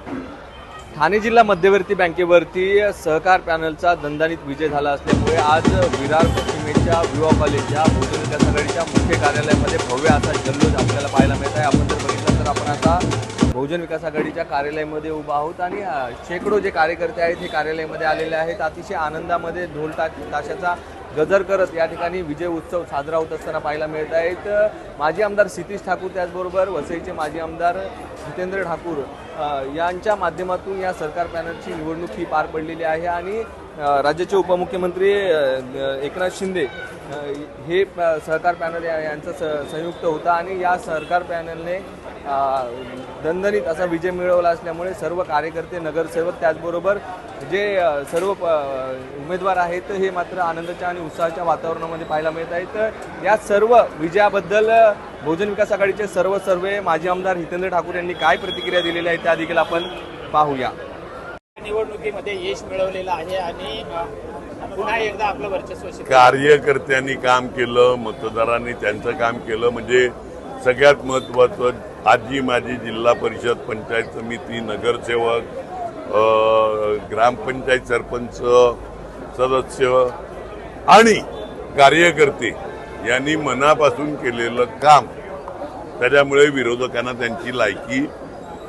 ठाणे जिल्हा मध्यवर्ती बँकेवरती सहकार पॅनलचा दणदणीत विजय झाला असल्यामुळे आज विरार पश्चिमेच्या विवा कॉलेजच्या बहुजन विकास आघाडीच्या मुख्य कार्यालयामध्ये भव्य असा जल्लोष आपल्याला पाहायला मिळत आहे। आपण जर बघितलं तर आपण आता बहुजन विकास आघाडीच्या कार्यालयामध्ये उभा आहोत आणि शेकडो जे कार्यकर्ते आहेत हे कार्यालयामध्ये आलेले आहेत। अतिशय आनंदामध्ये ढोल ताशाचा गजर करत या ठिकाणी विजय उत्सव साजरा होत असताना पाहायला मिळत आहेत। माजी आमदार क्षितिज ठाकूर त्याचबरोबर वसईचे माजी आमदार जितेंद्र ठाकूर यांच्या माध्यमातून या सरकार पॅनलची निवडणूक ही पार पडलेली आहे आणि राज्याचे उपमुख्यमंत्री एकनाथ शिंदे हे सहकार पॅनल यांचा संयुक्त होता आणि या सरकार पॅनलने दणदणीत असा विजय मिळवला असल्यामुळे सर्व कार्यकर्ते, नगरसेवक त्याचबरोबर जे सर्व उमेदवार आहेत हे मात्र आनंदाच्या आणि उत्साहाच्या वातावरणामध्ये पाहायला मिळत आहेत। या सर्व विजयाबद्दल बहुजन विकास आघाडीचे सर्व माजी आमदार जितेंद्र ठाकूर यांनी काय प्रतिक्रिया दिलेल्या आहेत त्या देखील आपण पाहूया। निवडणुकीमध्ये यश मिळवलेलं आहे आणि पुन्हा एकदा आपलं वर्चस्व कार्यकर्त्यांनी काम केलं, मतदारांनी त्यांचं काम केलं। म्हणजे सगळ्यात महत्त्वाचं आजी माझी जिल्हा परिषद, पंचायत समिती, नगरसेवक, ग्रामपंचायत सरपंच सदस्य आणि कार्यकर्ते यांनी मनापासून केलेलं काम, त्याच्यामुळे विरोधकांना त्यांची लायकी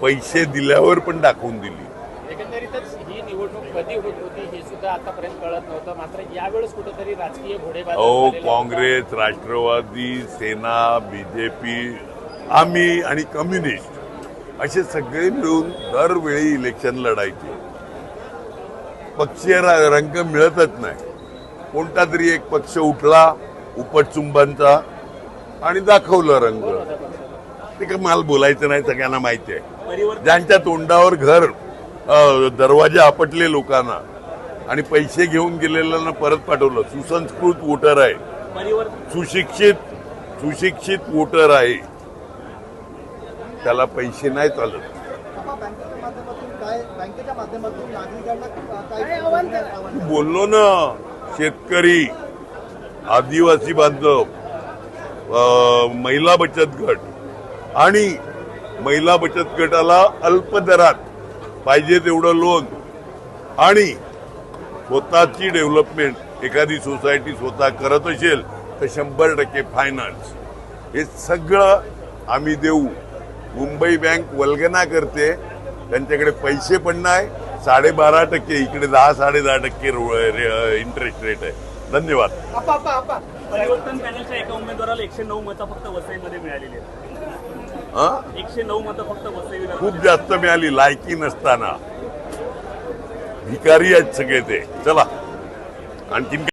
पैसे दिल्यावर पण दाखवून दिली। एकंदरीतच ही निवडणूक कधी होत होती हे सुद्धा आतापर्यंत कळत नव्हतं, मात्र यावेळेस कुठेतरी राजकीय घोडेबाजी काँग्रेस, राष्ट्रवादी, सेना, बीजेपी, आम्ही आणि कम्युनिस्ट असे सगळे मिळून दरवेळी इलेक्शन लढायचे। पक्षीय रंग मिळतच नाही। कोणता तरी एक पक्ष उठला उपटचुंबांचा आणि दाखवलं रंग। ते का मला बोलायचं नाही, सगळ्यांना माहिती आहे। ज्यांच्या तोंडावर घर दरवाजे आपटले लोकांना आणि पैसे घेऊन गेलेल्यांना परत पाठवलं। सुसंस्कृत वोटर आहे, सुशिक्षित वोटर आहे, त्याला पैसे नाही चालत। बोललो ना, शेतकरी, आदिवासी बांधव, महिला बचत गट आणि महिला बचत गटाला अल्प दरात पाहिजे तेवढं लोन आणि स्वतःची डेव्हलपमेंट एखादी सोसायटी स्वतः करत असेल तर 100% फायनान्स, हे सगळं आम्ही देऊ। मुंबई बँक वल्गना करते, त्यांच्याकडे पैसे पण नाही, 12.5%, इकडे 10-10.5% इंटरेस्ट रेट आहे। धन्यवाद। परिवर्तन पॅनलच्या एका उमेदवाराला 109 मतं फक्त वसईमध्ये मिळालेली आहेत। 109 मतं फक्त वसई विधान खूप जास्त मिळाली, लायकी नसताना। भिकारी आहेत सगळे ते। चला आणखीन